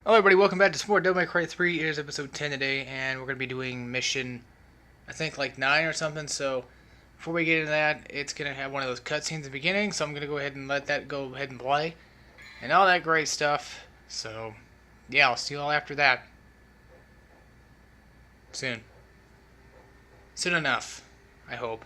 Hello everybody, welcome back to Sport Devil May Cry 3. It is episode 10 today, and we're going to be doing mission, I think like 9 or something, so before we get into that, it's going to have one of those cutscenes at the beginning, so I'm going to go ahead and let that go ahead and play, and all that great stuff, so yeah, I'll see you all after that. Soon. Soon enough, I hope.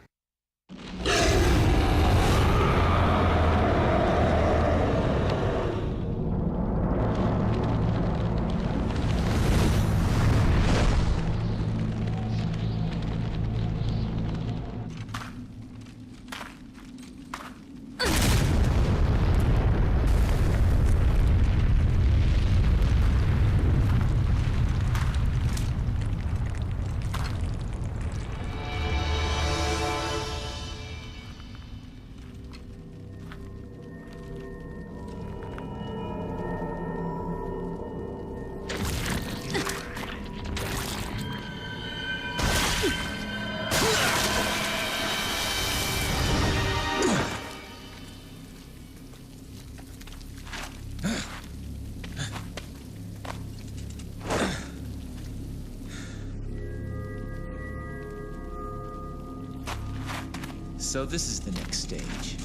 So this is the next stage.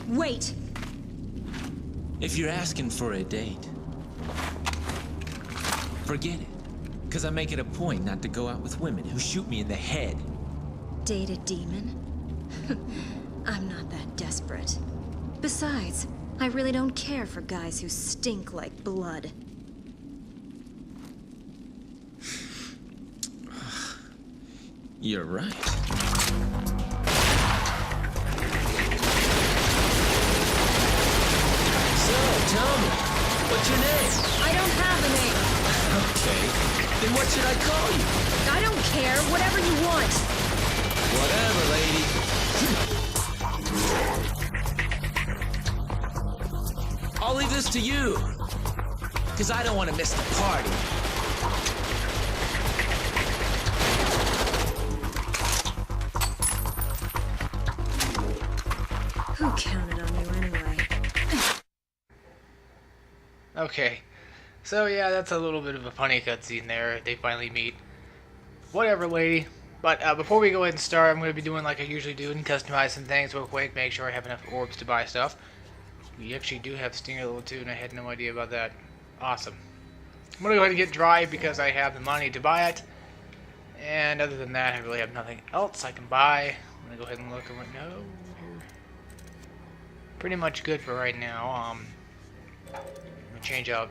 Wait! If you're asking for a date, forget it. Because I make it a point not to go out with women who shoot me in the head. Date a demon? I'm not that desperate. Besides, I really don't care for guys who stink like blood. You're right. Tell me, what's your name? I don't have a name. Okay, then what should I call you? I don't care, whatever you want. Whatever, lady. I'll leave this to you, because I don't want to miss the party. Who counted on you anyway? Okay, so yeah, that's a little bit of a funny cutscene there. They finally meet. Whatever, lady. But before we go ahead and start, I'm going to be doing like I usually do and customize some things real quick, make sure I have enough orbs to buy stuff. We actually do have Stinger level 2, and I had no idea about that. Awesome. I'm going to go ahead and get Drive because I have the money to buy it. And other than that, I really have nothing else I can buy. I'm going to go ahead and look and no. Pretty much good for right now. Change out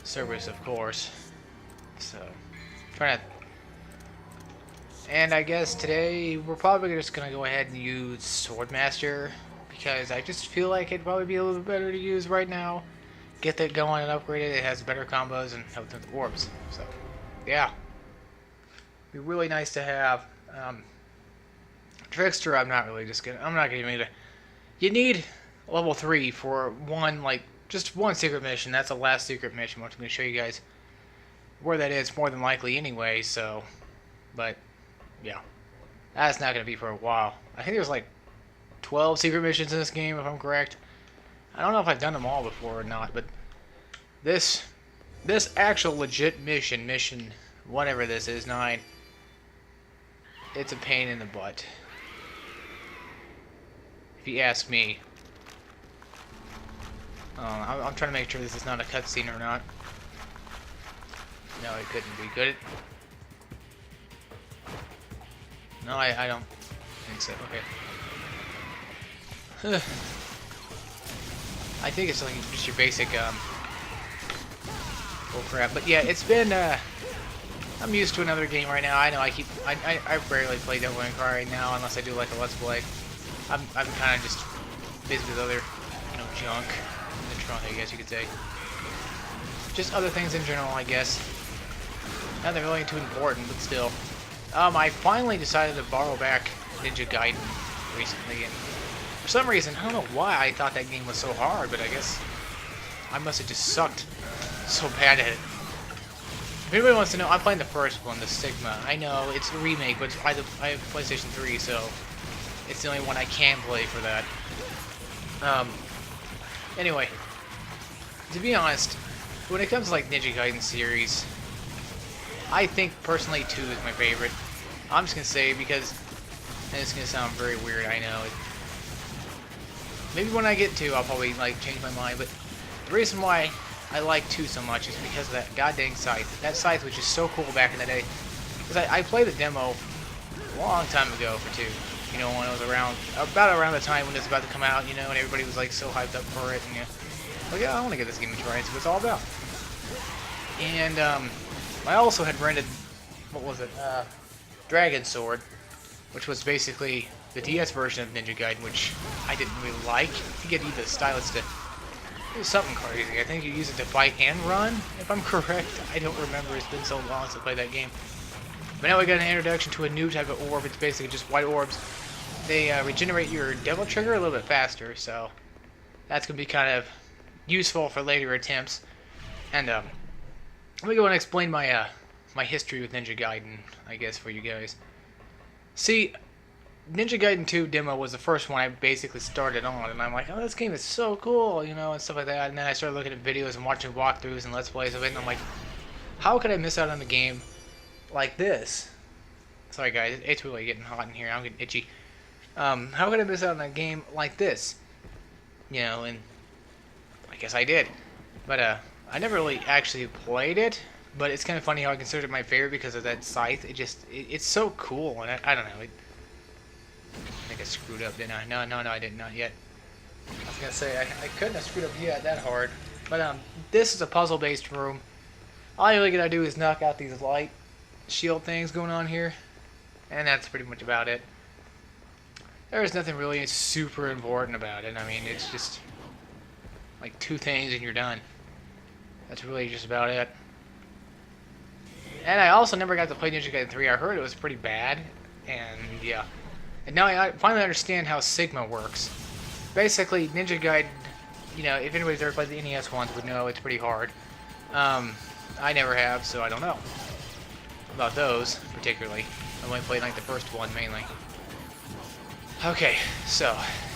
service, of course. So, trying to. And I guess today we're probably just gonna go ahead and use Swordmaster because I just feel like it'd probably be a little bit better to use right now. Get that going and upgrade it. It has better combos and helps with the orbs. So, yeah, be really nice to have. Trickster, I'm not really just gonna. I'm not gonna even. You need level 3 for one just one secret mission. That's the last secret mission. I'm going to show you guys where that is, more than likely anyway, so, but, yeah. That's not going to be for a while. I think there's like 12 secret missions in this game, if I'm correct. I don't know if I've done them all before or not, but this actual legit mission, whatever this is, 9, it's a pain in the butt. If you ask me. I'm trying to make sure this is not a cutscene or not. No, it couldn't be. Could it? No, I don't think so. Okay. I think it's like just your basic, oh crap. But yeah, it's been, I'm used to another game right now. I know I rarely play Devil May Cry right now unless I do like a Let's Play. I'm kind of just busy with other, junk. In the trunk, I guess you could say. Just other things in general, I guess. Nothing really too important, but still. I finally decided to borrow back Ninja Gaiden recently, and for some reason, I don't know why I thought that game was so hard, but I guess I must have just sucked so bad at it. If anybody wants to know, I'm playing the first one, the Sigma. I know, it's a remake, but I have PlayStation 3, so it's the only one I can play for that. Anyway, to be honest, when it comes to like Ninja Gaiden series, I think personally 2 is my favorite. I'm just gonna say because, and it's gonna sound very weird, I know. Maybe when I get 2, I'll probably like change my mind. But the reason why I like 2 so much is because of that goddamn scythe. That scythe was just so cool back in the day. Because I played the demo a long time ago for 2. You know, when it was about around the time when it was about to come out, you know, and everybody was like so hyped up for it, and you know, like, yeah, I want to get this game and try and see what it's all about. And I also had rented, what was it, Dragon Sword, which was basically the DS version of Ninja Gaiden, which I didn't really like. You get the stylus to do something crazy. I think you use it to fight and run, if I'm correct. I don't remember. It's been so long since I played that game. But now we got an introduction to a new type of orb. It's basically just white orbs. They regenerate your devil trigger a little bit faster, so that's going to be kind of useful for later attempts. And let me go and explain my my history with Ninja Gaiden, I guess, for you guys. See, Ninja Gaiden 2 demo was the first one I basically started on, and I'm like, oh, this game is so cool, you know, and stuff like that. And then I started looking at videos and watching walkthroughs and let's plays of it, and I'm like, how could I miss out on a game like this? Sorry guys, it's really getting hot in here. I'm getting itchy. How could I miss out on a game like this? You know, and I guess I did. But I never really actually played it. But it's kind of funny how I considered it my favorite because of that scythe. It's so cool, and I don't know. I think I screwed up, didn't I? No, I did not yet. I was gonna say I couldn't have screwed up yet that hard. But this is a puzzle-based room. All you really gotta do is knock out these light shield things going on here, and that's pretty much about it. There's nothing really super important about it. I mean, it's just like 2 things and you're done. That's really just about it. And I also never got to play Ninja Gaiden 3. I heard it was pretty bad, and yeah. And now I finally understand how Sigma works. Basically, Ninja Gaiden, you know, if anybody's ever played the NES ones would know it's pretty hard. I never have, so I don't know about those particularly. I only played like the first one mainly. Okay, so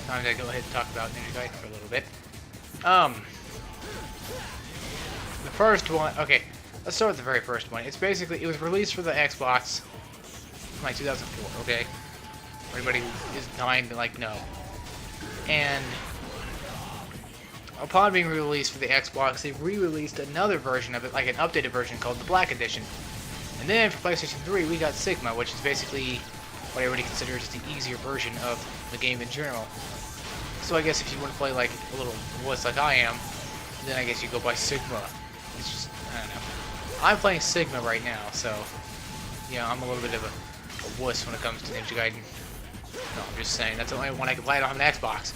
I'm gonna go ahead and talk about Ninja Gaiden for a little bit. The first one, okay, let's start with the very first one. It's basically, it was released for the Xbox in like 2004, okay? Everybody who is dying to like know. And upon being released for the Xbox, they re-released another version of it, like an updated version called the Black Edition. And then for PlayStation 3, we got Sigma, which is basically what everybody considers the easier version of the game in general. So I guess if you want to play like a little wuss like I am, then I guess you go by Sigma. It's just, I don't know. I'm playing Sigma right now, so yeah, I'm a little bit of a wuss when it comes to Ninja Gaiden. No, I'm just saying, that's the only one I can play. I don't have an Xbox.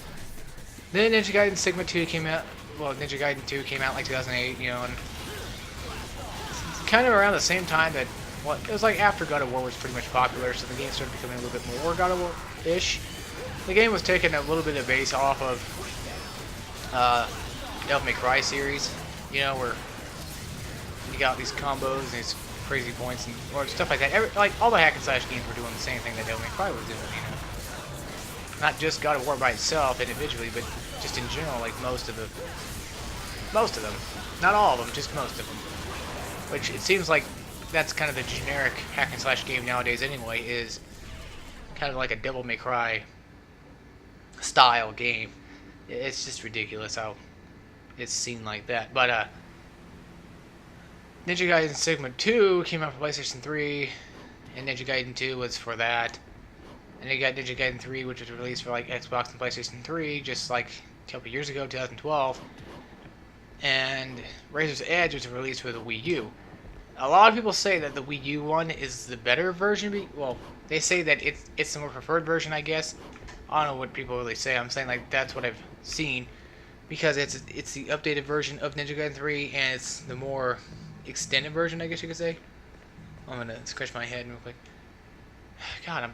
Then Ninja Gaiden Sigma 2 came out, well, Ninja Gaiden 2 came out like 2008, you know, and kind of around the same time that, well, it was like after God of War was pretty much popular, so the game started becoming a little bit more God of War-ish. The game was taking a little bit of base off of Devil May Cry series, you know, where you got these combos and these crazy points and or stuff like that. Like all the hack and slash games were doing the same thing that Devil May Cry was doing, you know. Not just God of War by itself individually, but just in general, like most of them. Not all of them, just most of them. Which it seems like that's kind of the generic hack and slash game nowadays anyway, is kind of like a Devil May Cry style game. It's just ridiculous how it's seen like that. But Ninja Gaiden Sigma 2 came out for PlayStation 3, and Ninja Gaiden 2 was for that. And you got Ninja Gaiden 3, which was released for like Xbox and PlayStation 3 just like a couple years ago, 2012. And Razor's Edge was released for the Wii U. A lot of people say that the Wii U one is the better version. Well, they say that it's the more preferred version, I guess. I don't know what people really say. I'm saying like that's what I've seen, because it's the updated version of Ninja Gaiden 3, and it's the more extended version, I guess you could say. I'm gonna scratch my head real quick. God,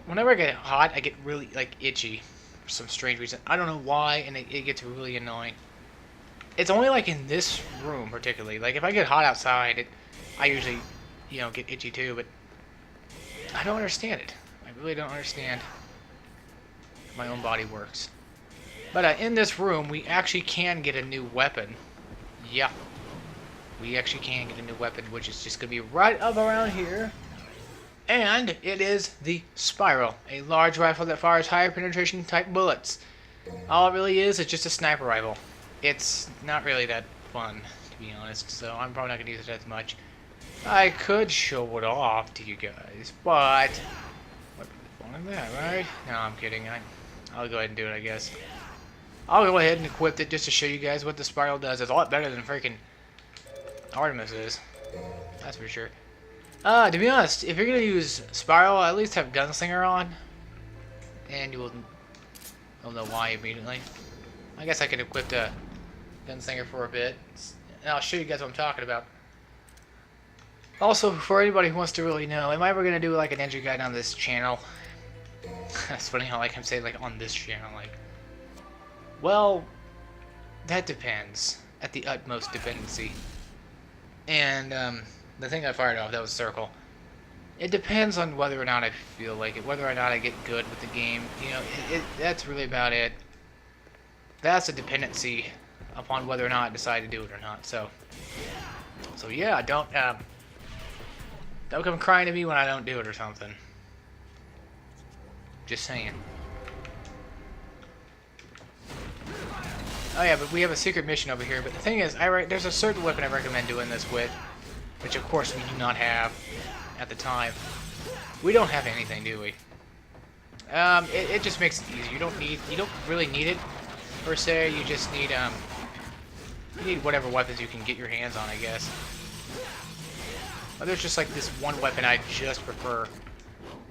whenever I get hot, I get really like itchy for some strange reason. I don't know why, and it gets really annoying. It's only like in this room particularly. Like if I get hot outside, I usually, you know, get itchy too. But I don't understand it. I really don't understand how my own body works. But in this room, we actually can get a new weapon. Yeah. we actually can get a new weapon, which is just going to be right up around here. And it is the Spiral, a large rifle that fires higher penetration type bullets. All it really is just a sniper rifle. It's not really that fun, to be honest, so I'm probably not going to use it as much. I could show it off to you guys, but... What the fun is that, right? No, I'm kidding. I'll go ahead and do it, I guess. I'll go ahead and equip it just to show you guys what the Spiral does. It's a lot better than freaking Artemis is. That's for sure. To be honest, if you're going to use Spiral, at least have Gunslinger on. And you'll know why immediately. I guess I could equip the Gunslinger for a bit. And I'll show you guys what I'm talking about. Also, for anybody who wants to really know, am I ever going to do like an entry guide on this channel? That's funny how like I'm saying like on this channel. Like, well, that depends. At the utmost dependency. And the thing I fired off, that was Circle. It depends on whether or not I feel like it, whether or not I get good with the game. You know, that's really about it. That's a dependency upon whether or not I decide to do it or not. So yeah, don't come crying to me when I don't do it or something. Just saying. Oh yeah, but we have a secret mission over here. But the thing is, there's a certain weapon I recommend doing this with, which of course we do not have at the time. We don't have anything, do we? It just makes it easier. You don't really need it per se. You just need you need whatever weapons you can get your hands on, I guess. But there's just like this one weapon I just prefer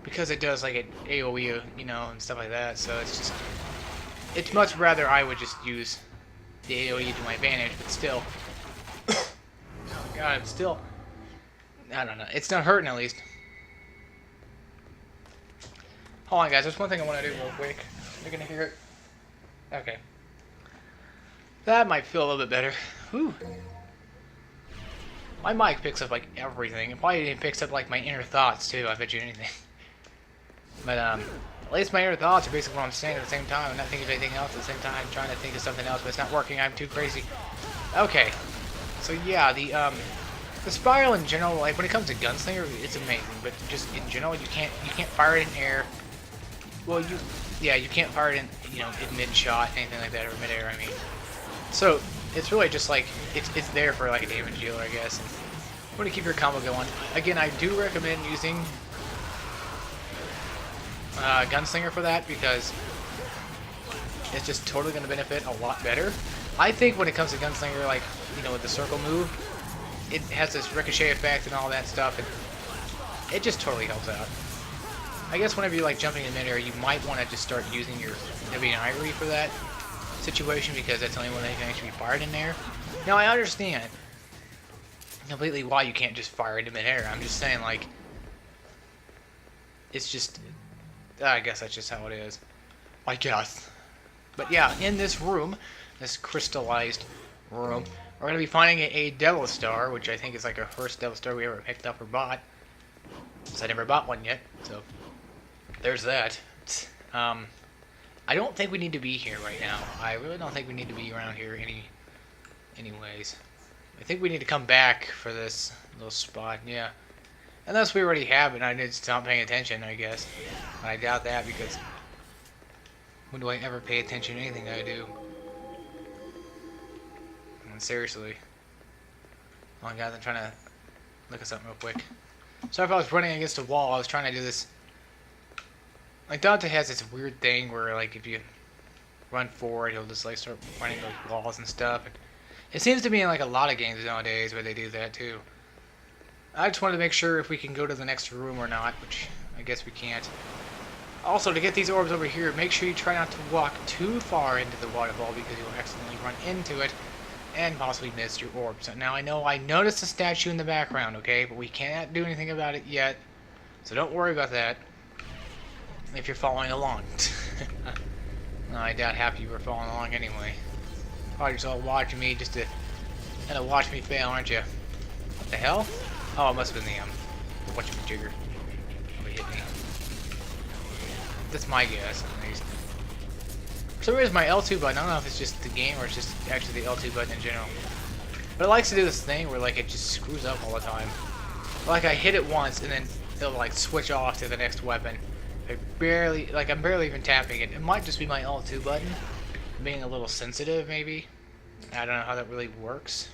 because it does like an AOE, you know, and stuff like that. So it's much rather I would just use the AOE to my advantage, but still. Oh god, I'm still. I don't know. It's not hurting at least. Hold on, guys. There's one thing I want to do real quick. You're gonna hear it. Okay. That might feel a little bit better. Whew. My mic picks up like everything. It probably even picks up like my inner thoughts too. I bet you anything. But at least my inner thoughts are basically what I'm saying at the same time. I'm not thinking of anything else at the same time. I'm trying to think of something else, but it's not working. I'm too crazy. Okay. So yeah, the Spiral in general, like when it comes to Gunslinger, it's amazing. But just in general, you can't fire it in air. Well, you can't fire it in mid-shot, anything like that, or mid-air. I mean, so it's really just like it's there for like a damage dealer, I guess. And you want to keep your combo going. Again, I do recommend using Gunslinger for that because it's just totally going to benefit a lot better. I think when it comes to Gunslinger, like with the circle move, it has this ricochet effect and all that stuff, and it just totally helps out. I guess whenever you're like jumping in midair, you might want to just start using your W9 for that situation because that's the only one that can actually be fired in there. Now I understand completely why you can't just fire it in midair. I'm just saying, like, it's just, I guess that's just how it is. I guess. But yeah, in this room, this crystallized room, we're going to be finding a Devil Star, which I think is like our first Devil Star we ever picked up or bought. Since I never bought one yet, so there's that. I don't think we need to be here right now. I really don't think we need to be around here anyways. I think we need to come back for this little spot, yeah. Unless we already have it and I need to stop paying attention, I guess. But I doubt that because when do I ever pay attention to anything that I do? I mean, seriously. Oh my god, I'm trying to look at something real quick. Sorry if I was running against a wall. I was trying to do this. Like, Dante has this weird thing where, like, if you run forward, he'll just, like, start running those walls and stuff. And it seems to be in, like, a lot of games nowadays where they do that, too. I just wanted to make sure if we can go to the next room or not, which I guess we can't. Also, to get these orbs over here, make sure you try not to walk too far into the waterfall because you'll accidentally run into it and possibly miss your orbs. So now I know I noticed a statue in the background, okay? But we can't do anything about it yet. So don't worry about that. If you're following along. No, I doubt half of you are following along anyway. Probably just all watching me just to kind of watch me fail, aren't you? What the hell? Oh, it must have been the watching me jigger. Nobody hit me. That's my guess, at least. For some reason, my L2 button, I don't know if it's just the game or it's just actually the L2 button in general. But it likes to do this thing where like it just screws up all the time. Like I hit it once and then it'll like switch off to the next weapon. I'm barely even tapping it. It might just be my L2 button being a little sensitive, maybe. I don't know how that really works.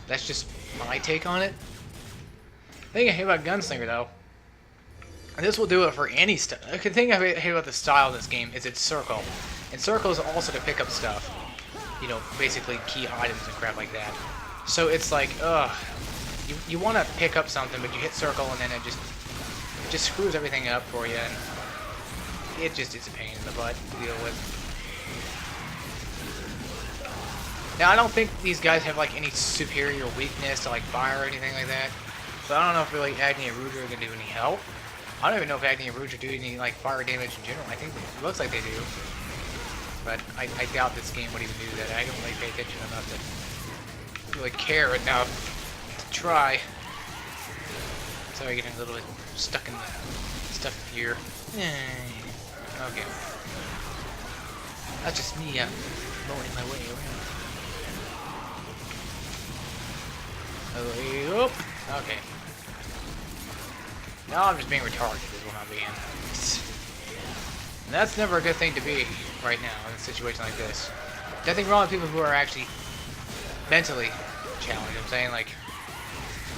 That's just my take on it. The thing I hate about Gunslinger though, and this will do it for any stuff. The thing I hate about the style of this game is its circle. And circle is also to pick up stuff. You know, basically key items and crap like that. So it's like, ugh. You want to pick up something, but you hit circle and then it just screws everything up for you. And it's a pain in the butt to deal with. Now, I don't think these guys have like any superior weakness to like fire or anything like that. So I don't know if really Agni and Rouge are going to do any help. I don't even know if Agni and Rouge are doing any like fire damage in general. I think it looks like they do. But I doubt this game would even do that. I don't really pay attention enough to really care enough to try. Sorry, getting a little bit stuck in the stuff here. Okay. That's just me mowing my way around. Okay. Now I'm just being retarded is what I'm being. And that's never a good thing to be right now in a situation like this. Nothing wrong with people who are actually mentally challenged. I'm saying, like,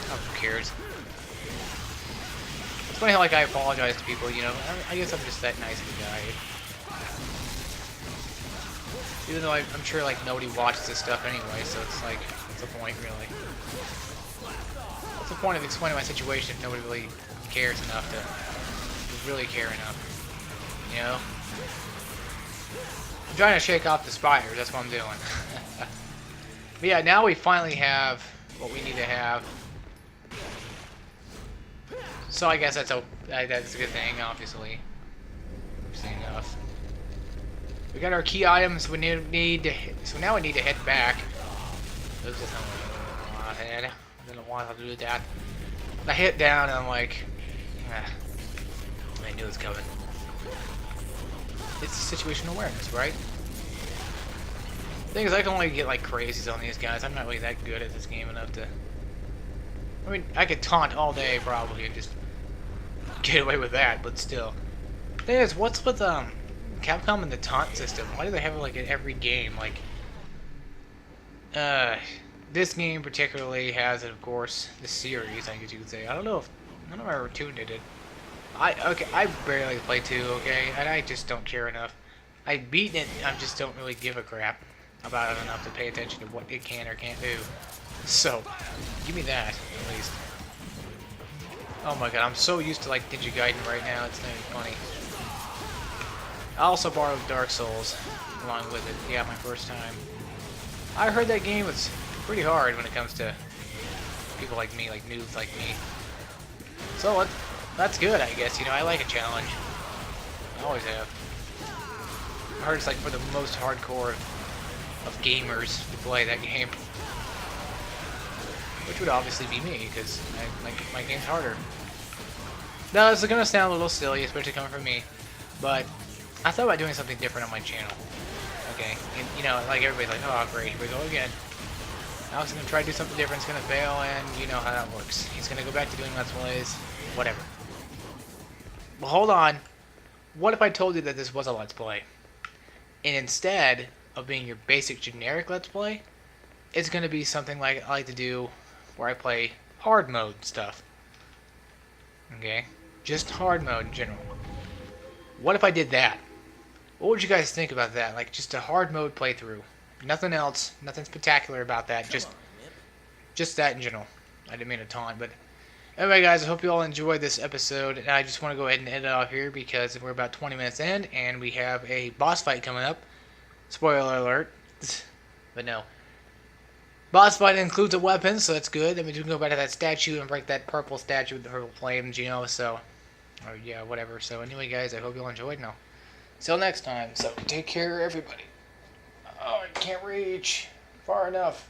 oh, who cares? It's funny how, like, I apologize to people, you know. I guess I'm just that nice of a guy. Even though I'm sure, like, nobody watches this stuff anyway, so it's like, what's the point, really? What's the point of explaining my situation if nobody really cares enough to really care enough? You know? I'm trying to shake off the spiders, that's what I'm doing. But yeah, now we finally have what we need to have. So I guess that's a good thing, obviously. Obviously enough. We got our key items we need to hit, so now we need to head back. I didn't want to do that. I hit down and I'm like, I knew it was coming. It's situational awareness, right? The thing is, I can only get like crazies on these guys. I'm not really that good at this game enough to. I mean, I could taunt all day probably and just get away with that, but still. The thing is, what's with Capcom and the taunt system? Why do they have it like in every game? Like, this game particularly has it, of course, the series, I guess you could say. I don't know if I ever tuned it. I barely play 2, okay, and I just don't care enough. I've beaten it, I just don't really give a crap about it enough to pay attention to what it can or can't do. So, give me that, at least. Oh my god, I'm so used to like Ninja Gaiden right now, it's not even funny. I also borrowed Dark Souls along with it. Yeah, my first time. I heard that game was pretty hard when it comes to people like me, like noobs like me. So that's good, I guess. You know, I like a challenge. I always have. I heard it's like for the most hardcore of gamers to play that game. Which would obviously be me, because my game's harder. Now, this is going to sound a little silly, especially coming from me, but I thought about doing something different on my channel. Okay? And, you know, like everybody's like, oh great, here we go again. Alex is going to try to do something different, it's going to fail, and you know how that works. He's going to go back to doing Let's Plays, whatever. Well, hold on. What if I told you that this was a Let's Play? And instead of being your basic generic Let's Play, it's going to be something like I like to do where I play hard mode stuff. Okay? Just hard mode in general. What if I did that? What would you guys think about that? Like, just a hard mode playthrough. Nothing else. Nothing spectacular about that. Just that in general. I didn't mean to taunt, but... Anyway, guys, I hope you all enjoyed this episode. And I just want to go ahead and end it off here because we're about 20 minutes in, and we have a boss fight coming up. Spoiler alert. But no. Boss fight includes a weapon, so that's good. I mean, you can go back to that statue and break that purple statue with the purple flames, you know, so... Or, yeah, whatever. So, anyway, guys, I hope you all enjoyed. Now, till next time. So, take care, everybody. Oh, I can't reach far enough.